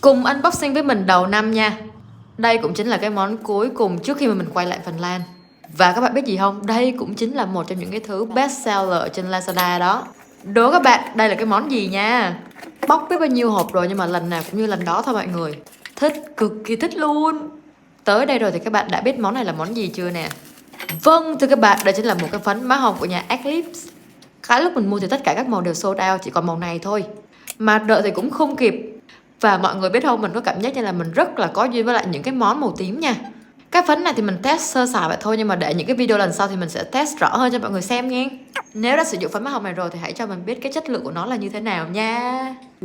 Cùng unboxing với mình đầu năm nha. Đây cũng chính là cái món cuối cùng trước khi mà mình quay lại Phần Lan. Và các bạn biết gì không? Đây cũng chính là một trong những cái thứ best seller trên Lazada đó. Đố các bạn đây là cái món gì nha. Bóc biết bao nhiêu hộp rồi nhưng mà lần nào cũng như lần đó thôi mọi người. Thích, cực kỳ thích luôn. Tới đây rồi thì các bạn đã biết món này là món gì chưa nè? Vâng, thưa các bạn, đây chính là một cái phấn má hồng của nhà Eclipse. Khá lúc mình mua thì tất cả các màu đều sold out, chỉ còn màu này thôi. Mà đợi thì cũng không kịp. Và mọi người biết không, mình có cảm giác như là mình rất là có duyên với lại những cái món màu tím nha. Cái phấn này thì mình test sơ sài vậy thôi, nhưng mà để những cái video lần sau thì mình sẽ test rõ hơn cho mọi người xem nha. Nếu đã sử dụng phấn má hồng này rồi thì hãy cho mình biết cái chất lượng của nó là như thế nào nha.